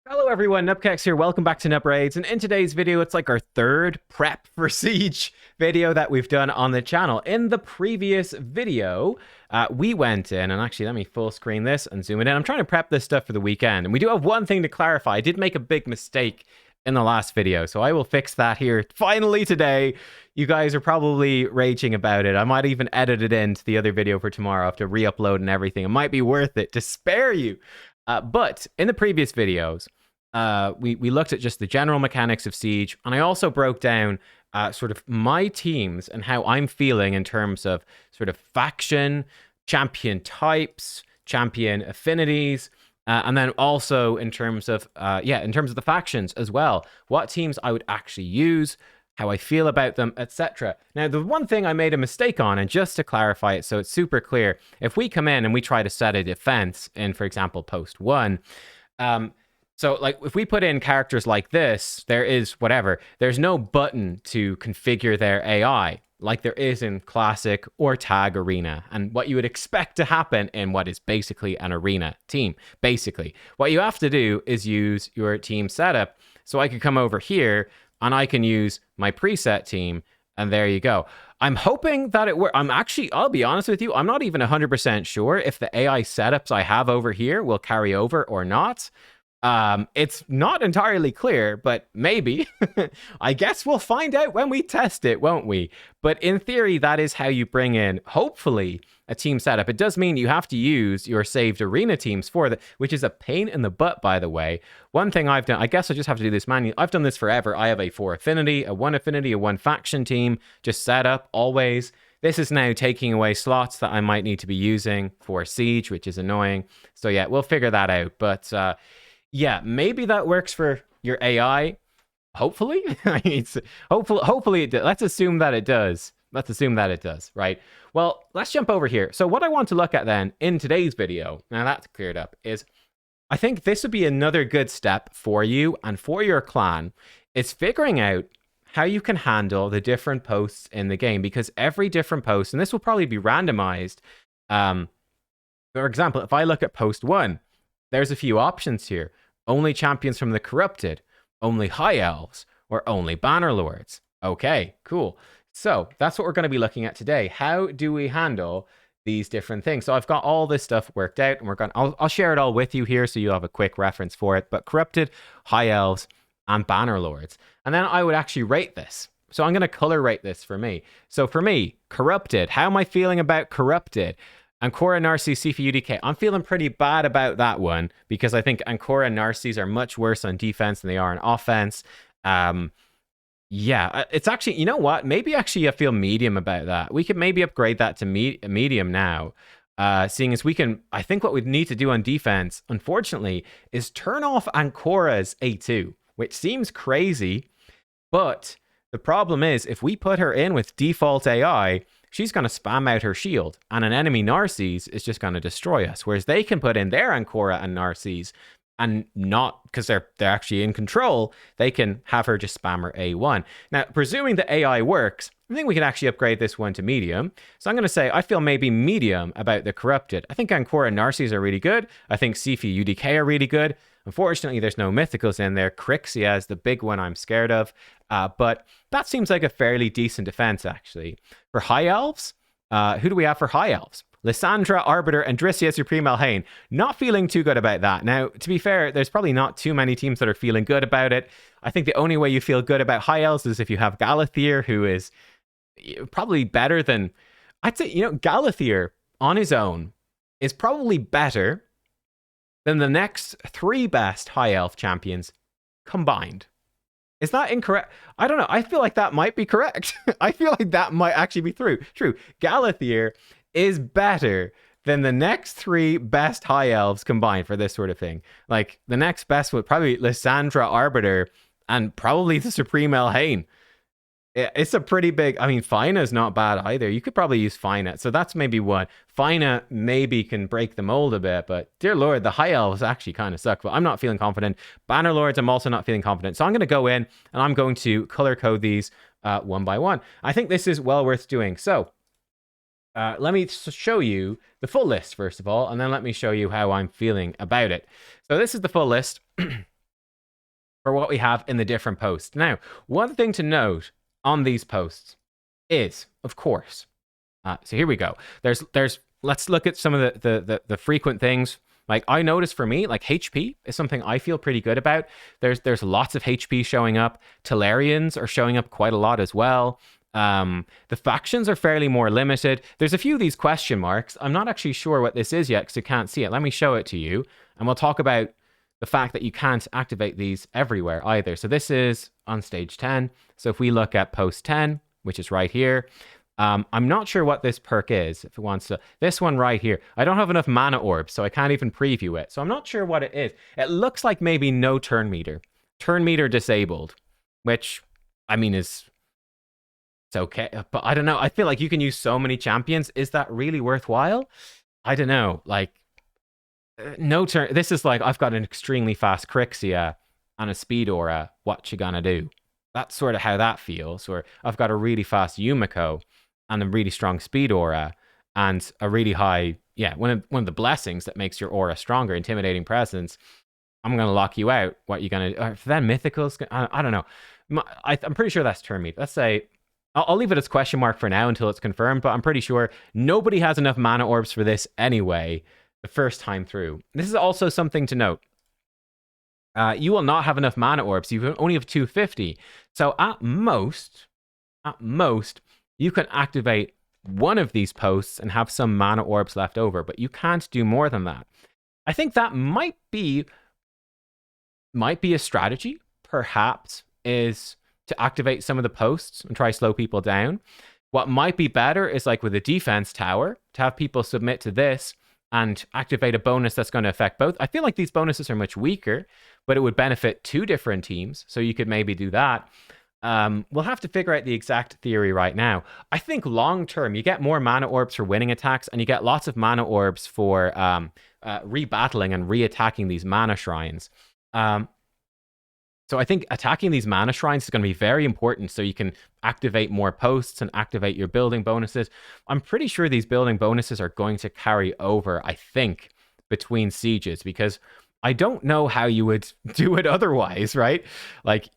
Hello everyone, nubkeks here. Welcome back to Nub Raids. And in today's video, it's like our third prep for Siege video that we've done on the channel. In the previous video, we went in, and actually let me full screen this and zoom it in. I'm trying to prep this stuff for the weekend. And we do have one thing to clarify. I did make a big mistake in the last video, so I will fix that here finally today. You guys are probably raging about it. I might even edit it into the other video for tomorrow. I have to re-upload and everything. It might be worth it to spare you. But in the previous videos, we looked at just the general mechanics of Siege, and I also broke down sort of my teams and how I'm feeling in terms of sort of faction, champion types, champion affinities, and then also in terms of the factions as well. What teams I would actually use, how I feel about them, etc. Now, the one thing I made a mistake on, and just to clarify it so it's super clear, if we come in and we try to set a defense in, for example, post 1, so, like, if we put in characters like this, there's no button to configure their AI, like there is in Classic or Tag Arena, and what you would expect to happen in what is basically an arena team. Basically, what you have to do is use your team setup. So I could come over here, and I can use my preset team, and there you go. I'm hoping that it works. I'll be honest with you, I'm not even 100% sure if the AI setups I have over here will carry over or not. It's not entirely clear, but maybe. I guess we'll find out when we test it, won't we? But in theory, that is how you bring in, hopefully, a team setup. It does mean you have to use your saved arena teams for that, which is a pain in the butt, by the way. One thing I've done, I guess I just have to do this manually. I've done this forever. I have a 4 affinity, a 1 affinity, a 1 faction team, just set up always. This is now taking away slots that I might need to be using for Siege, which is annoying. So yeah, we'll figure that out. But yeah, maybe that works for your AI. Hopefully, hopefully it does. Let's assume that it does. Right? Well, let's jump over here. So what I want to look at then in today's video, now that's cleared up, is I think this would be another good step for you and for your clan, is figuring out how you can handle the different posts in the game, because every different post, and this will probably be randomized. For example, if I look at post 1, there's a few options here. Only champions from the corrupted, only high elves, or only banner lords. Okay, cool. So that's what we're going to be looking at today. How do we handle these different things? So I've got all this stuff worked out, and I'll share it all with you here so you'll have a quick reference for it. But corrupted, high elves, and banner lords. And then I would actually rate this. So I'm going to color rate this for me. So for me, corrupted, how am I feeling about corrupted? Ancora, Narcisse, Sifu, UDK. I'm feeling pretty bad about that one because I think Ancora and Narcisse are much worse on defense than they are on offense. Yeah, it's actually, you know what? Maybe actually I feel medium about that. We could maybe upgrade that to medium now. Seeing as I think what we'd need to do on defense, unfortunately, is turn off Ancora's A2, which seems crazy, but the problem is if we put her in with default AI, she's going to spam out her shield, and an enemy Narcisse is just going to destroy us. Whereas they can put in their Ancora and Narcisse, and not, because they're actually in control, they can have her just spam her A1. Now, presuming the AI works, I think we can actually upgrade this one to medium. So I'm going to say I feel maybe medium about the corrupted. I think Ancora and Narcisse are really good. I think Sifu, UDK are really good. Unfortunately, there's no mythicals in there. Crixia is the big one I'm scared of. But that seems like a fairly decent defense, actually. For high elves, who do we have for high elves? Lysandra, Arbiter, and Drissia Supreme Elhain. Not feeling too good about that. Now, to be fair, there's probably not too many teams that are feeling good about it. I think the only way you feel good about high elves is if you have Galathier, who is probably better than... I'd say, Galathier on his own is probably better than the next 3 best high elf champions combined. Is that incorrect? I don't know. I feel like that might be correct. I feel like that might actually be true. Galathier is better than the next 3 best high elves combined for this sort of thing. Like, the next best would probably Lysandra, Arbiter, and probably the Supreme Elhain. It's a pretty big... I mean, Fina not bad either. You could probably use Fina. So that's maybe one. Fina maybe can break the mold a bit, but dear Lord, the high elves actually kind of suck. But I'm not feeling confident. Banner Lords, I'm also not feeling confident. So I'm going to go in and I'm going to color code these one by one. I think this is well worth doing. So let me show you the full list, first of all, and then let me show you how I'm feeling about it. So this is the full list. for what we have in the different posts. Now, one thing to note on these posts is, of course, so here we go. Let's look at some of the frequent things. Like I noticed for me, like HP is something I feel pretty good about. There's lots of HP showing up. Talarians are showing up quite a lot as well. The factions are fairly more limited. There's a few of these question marks. I'm not actually sure what this is yet because you can't see it. Let me show it to you, and we'll talk about the fact that you can't activate these everywhere either. So this is on stage 10. So if we look at post 10, which is right here, I'm not sure what this perk is. If it wants to, this one right here, I don't have enough mana orbs, so I can't even preview it. So I'm not sure what it is. It looks like maybe no turn meter disabled, which I mean it's okay, but I don't know. I feel like you can use so many champions. Is that really worthwhile? I don't know. Like no turn. This is like I've got an extremely fast Crixia and a speed aura. What you gonna do? That's sort of how that feels. Or I've got a really fast Yumiko and a really strong speed aura and a really high, one of the blessings that makes your aura stronger, intimidating presence. I'm gonna lock you out. What you gonna do? For then mythicals? I don't know. I'm pretty sure that's turn meter. Let's say I'll leave it as question mark for now until it's confirmed. But I'm pretty sure nobody has enough mana orbs for this anyway. The first time through. This is also something to note. You will not have enough mana orbs. You only have 250. So at most, you can activate one of these posts and have some mana orbs left over, but you can't do more than that. I think that might be a strategy, perhaps, is to activate some of the posts and try slow people down. What might be better is like with a defense tower, to have people submit to this and activate a bonus that's going to affect both. I feel like these bonuses are much weaker, but it would benefit two different teams. So you could maybe do that. We'll have to figure out the exact theory right now. I think long term, you get more mana orbs for winning attacks, and you get lots of mana orbs for rebattling and re-attacking these mana shrines. So I think attacking these mana shrines is going to be very important so you can activate more posts and activate your building bonuses. I'm pretty sure these building bonuses are going to carry over, I think, between sieges, because I don't know how you would do it otherwise, right? Like,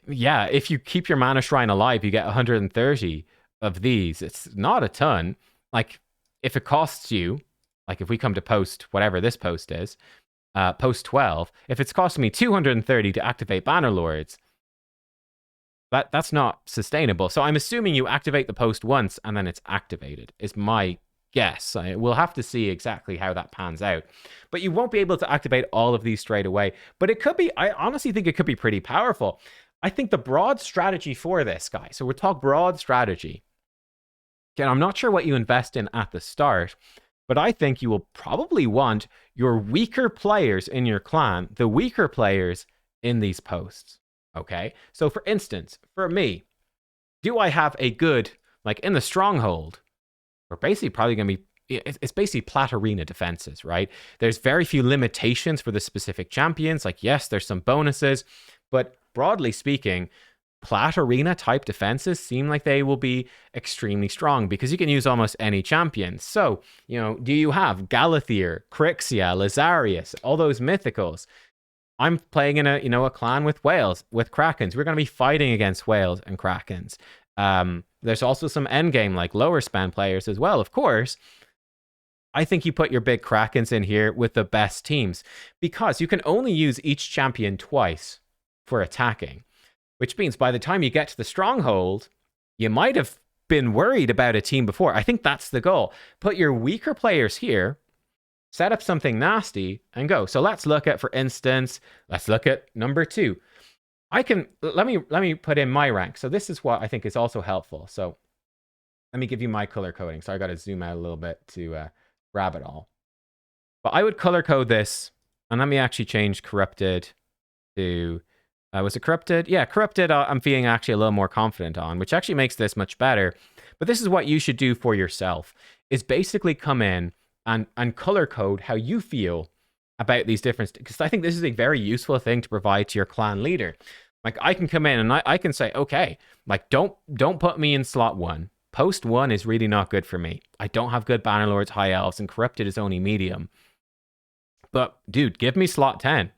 yeah, if you keep your mana shrine alive, you get 130 of these. It's not a ton. Like, if it costs you, like if we come to post, whatever this post is, post 12, if it's costing me 230 to activate Bannerlords, that's not sustainable. So I'm assuming you activate the post once and then it's activated, is my guess. We'll have to see exactly how that pans out. But you won't be able to activate all of these straight away. But it could be, I honestly think it could be pretty powerful. I think the broad strategy for this, guy, so we'll talk broad strategy. Again, I'm not sure what you invest in at the start, but I think you will probably want your weaker players in your clan, the weaker players in these posts, okay? So for instance, for me, do I have a good, like in the stronghold, we're basically probably going to be, it's basically plat arena defenses, right? There's very few limitations for the specific champions. Like, yes, there's some bonuses, but broadly speaking, plat arena type defenses seem like they will be extremely strong because you can use almost any champion. So, do you have Galathier, Crixia, Lazarius, all those mythicals? I'm playing in a clan with whales, with krakens. We're going to be fighting against whales and krakens. There's also some endgame, like lower span players as well, of course. I think you put your big krakens in here with the best teams because you can only use each champion twice for attacking. Which means by the time you get to the stronghold, you might have been worried about a team before. I think that's the goal. Put your weaker players here, set up something nasty, and go. So let's look at, for instance, let's look at number 2. Let me put in my rank. So this is what I think is also helpful. So let me give you my color coding. So I got to zoom out a little bit to grab it all. But I would color code this, and let me actually change corrupted to... was it corrupted? Yeah, corrupted I'm feeling actually a little more confident on, which actually makes this much better. But this is what you should do for yourself, is basically come in and color code how you feel about these different... Because I think this is a very useful thing to provide to your clan leader. Like, I can come in and I can say, okay, like, don't put me in slot 1. Post 1 is really not good for me. I don't have good Bannerlords, High Elves, and corrupted is only medium. But, dude, give me slot 10.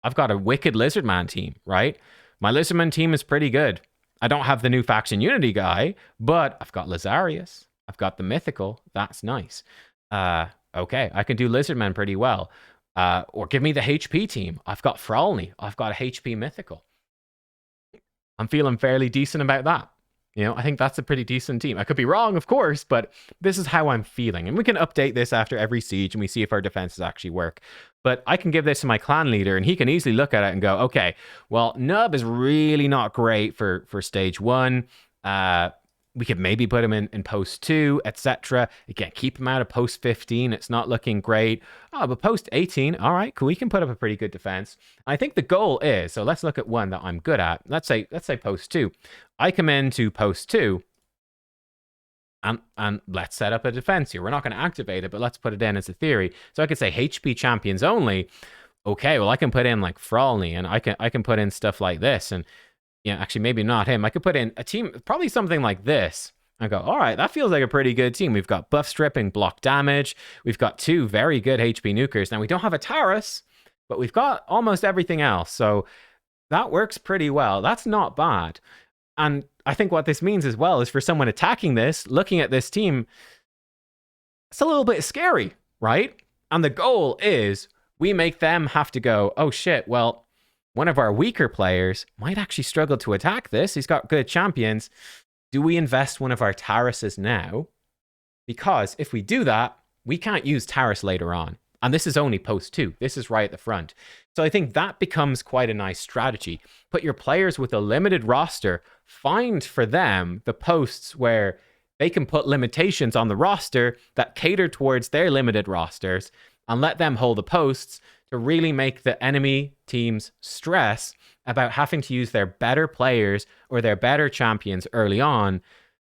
I've got a wicked Lizardman team, right? My Lizardman team is pretty good. I don't have the new faction unity guy, but I've got Lazarius. I've got the mythical. That's nice. Okay, I can do Lizardman pretty well. Or give me the HP team. I've got Frolny. I've got a HP mythical. I'm feeling fairly decent about that. You know, I think that's a pretty decent team. I could be wrong, of course, but this is how I'm feeling. And we can update this after every siege and we see if our defenses actually work. But I can give this to my clan leader and he can easily look at it and go, okay, well, Nub is really not great for stage 1. We could maybe put him in post 2, etc. Again, keep him out of post 15. It's not looking great. Oh, but post 18, all right, cool. We can put up a pretty good defense. I think the goal is, so let's look at one that I'm good at. Let's say post 2. I come into post 2, and let's set up a defense here. We're not going to activate it, but let's put it in as a theory. So I could say HP champions only. Okay, well, I can put in like Frolny, and I can put in stuff like this, and yeah, actually, maybe not him. I could put in a team, probably something like this. I go, all right, that feels like a pretty good team. We've got buff stripping, block damage. We've got 2 very good HP nukers. Now, we don't have a Taurus, but we've got almost everything else. So that works pretty well. That's not bad. And I think what this means as well is for someone attacking this, looking at this team, it's a little bit scary, right? And the goal is we make them have to go, oh shit, well, one of our weaker players might actually struggle to attack this. He's got good champions. Do we invest one of our Tauruses now? Because if we do that, we can't use Taurus later on. And this is only post 2. This is right at the front. So I think that becomes quite a nice strategy. Put your players with a limited roster. Find for them the posts where they can put limitations on the roster that cater towards their limited rosters and let them hold the posts to really make the enemy teams stress about having to use their better players or their better champions early on,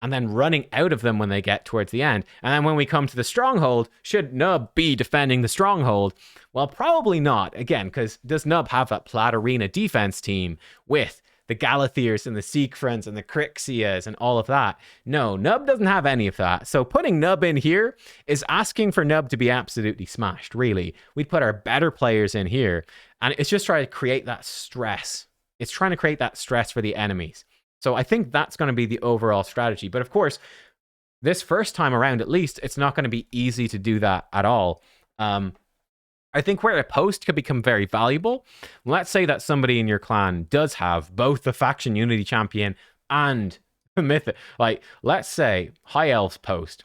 and then running out of them when they get towards the end. And then when we come to the stronghold, should Nub be defending the stronghold? Well, probably not. Again, because does Nub have that Plat Arena defense team with the Galathirs and the Siegfriends and the Crixias and all of that? No, Nub doesn't have any of that. So putting Nub in here is asking for Nub to be absolutely smashed, really. We'd put our better players in here, and it's just trying to create that stress. It's trying to create that stress for the enemies. So I think that's going to be the overall strategy. But of course, this first time around, at least, it's not going to be easy to do that at all. I think where a post could become very valuable, let's say that somebody in your clan does have both the faction unity champion and the mythic. Like, let's say High Elves post.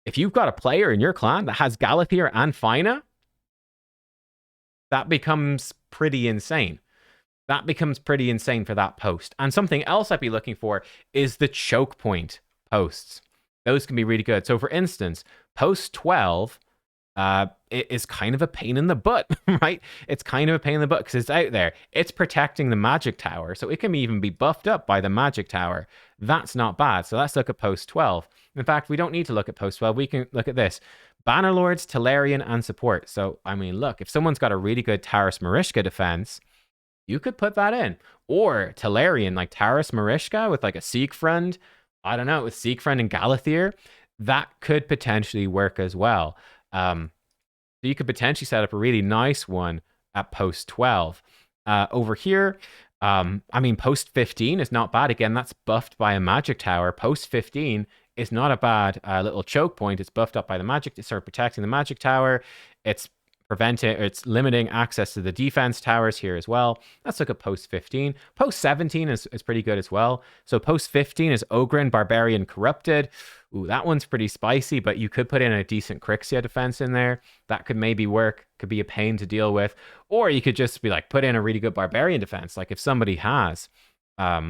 If you've got a player in your clan that has Galathir and Fina, that becomes pretty insane. That becomes pretty insane for that post. And something else I'd be looking for is the choke point posts. Those can be really good. So for instance, post 12, it is kind of a pain in the butt, right? It's kind of a pain in the butt because it's out there. It's protecting the magic tower. So it can even be buffed up by the magic tower. That's not bad. So let's look at post 12. In fact, we don't need to look at post 12. We can look at this. Bannerlords, Talarian, and support. So, I mean, look, if someone's got a really good Taurus Marishka defense, you could put that in. Or Talarian, like Taurus Marishka with like a Siegfriend. I don't know, with Siegfriend and Galathir. That could potentially work as well. So you could potentially set up a really nice one at post 12. Over here, I mean, post 15 is not bad. Again, that's buffed by a magic tower. Post 15 is not a bad little choke point. It's buffed up by the magic, it's sort of protecting the magic tower. It's it's limiting access to the defense towers here as well. Let's look at post 15. Post 17 is pretty good as well. So post 15 is Ogren, Barbarian, Corrupted. Ooh, that one's pretty spicy, but you could put in a decent Crixia defense in there. That could maybe work. Could be a pain to deal with. Or you could just be like, put in a really good Barbarian defense. Like if somebody has, I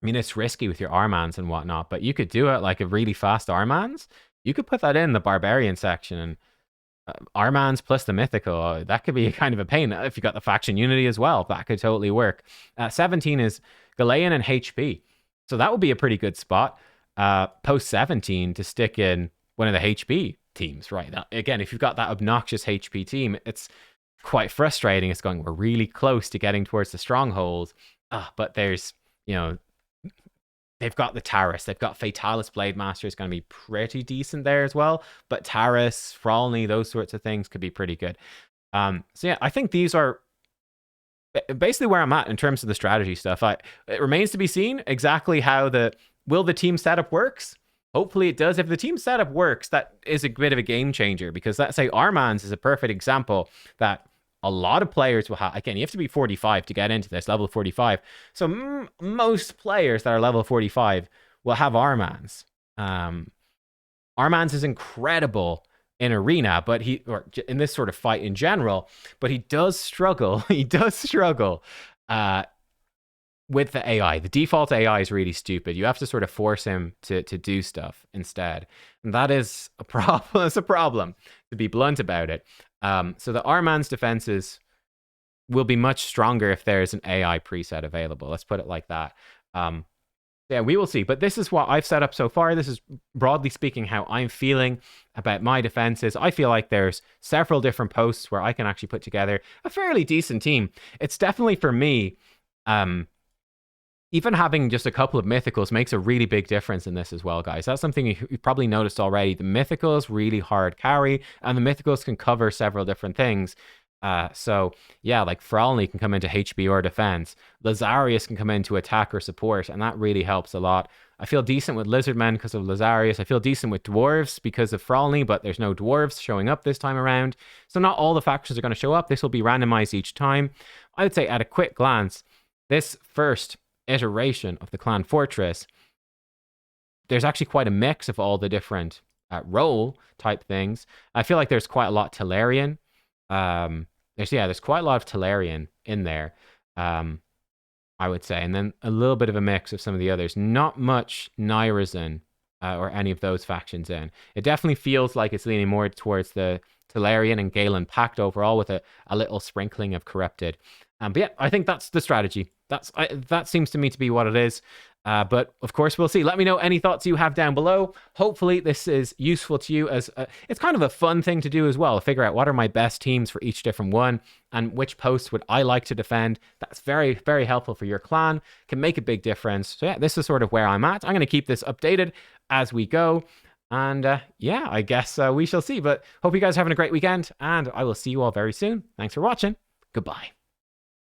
mean, it's risky with your Armans and whatnot, but you could do it like a really fast Armans. You could put that in the Barbarian section, and Armans plus the mythical, that could be kind of a pain. If you got the faction unity as well, that could totally work. 17 is Galean and HP. So that would be a pretty good spot. Post 17 to stick in one of the HP teams, right? Now, again, if you've got that obnoxious HP team, it's quite frustrating. It's going, we're really close to getting towards the stronghold. But there's, you know, they've got the Taurus. They've got Fatalis Blade Master is going to be pretty decent there as well. But Taurus, Frolny, those sorts of things could be pretty good. So yeah, I think these are basically where I'm at in terms of the strategy stuff. It remains to be seen exactly how will the team setup works. Hopefully it does. If the team setup works, that is a bit of a game changer, because let's say Armand's is a perfect example that a lot of players will have. Again, you have to be 45 to get into this, level 45. So most players that are level 45 will have Armand's. Armand's is incredible in arena, but or in this sort of fight in general, but he does struggle. He does struggle with the AI. The default AI is really stupid. You have to sort of force him to do stuff instead. And that is a problem. It's a problem, to be blunt about it. So the Armand's defenses will be much stronger if there's an AI preset available. Let's put it like that. Yeah, we will see. But this is what I've set up so far. This is, broadly speaking, how I'm feeling about my defenses. I feel like there's several different posts where I can actually put together a fairly decent team. It's definitely, for me, even having just a couple of mythicals makes a really big difference in this as well, guys. That's something you've probably noticed already. The mythicals really hard carry, and the mythicals can cover several different things. So yeah, like Frolny can come into HB or defense. Lazarius can come into attack or support, and that really helps a lot. I feel decent with Lizardmen because of Lazarius. I feel decent with Dwarves because of Frolny, but there's no Dwarves showing up this time around. So not all the factions are going to show up. This will be randomized each time. I would say at a quick glance, this first iteration of the Clan Fortress, there's actually quite a mix of all the different role type things. I feel like there's quite a lot Tellarian. There's quite a lot of Tellarian in there, I would say, and then a little bit of a mix of some of the others. Not much Nyrazan or any of those factions in. It definitely feels like it's leaning more towards the Tellarian and Galen Pact overall, with a little sprinkling of Corrupted. But yeah, I think that's the strategy. That seems to me to be what it is. But of course, we'll see. Let me know any thoughts you have down below. Hopefully this is useful to you, as it's kind of a fun thing to do as well. Figure out what are my best teams for each different one, and which posts would I like to defend. That's very, very helpful for your clan. Can make a big difference. So yeah, this is sort of where I'm at. I'm going to keep this updated as we go. And yeah, I guess we shall see. But hope you guys are having a great weekend, and I will see you all very soon. Thanks for watching. Goodbye.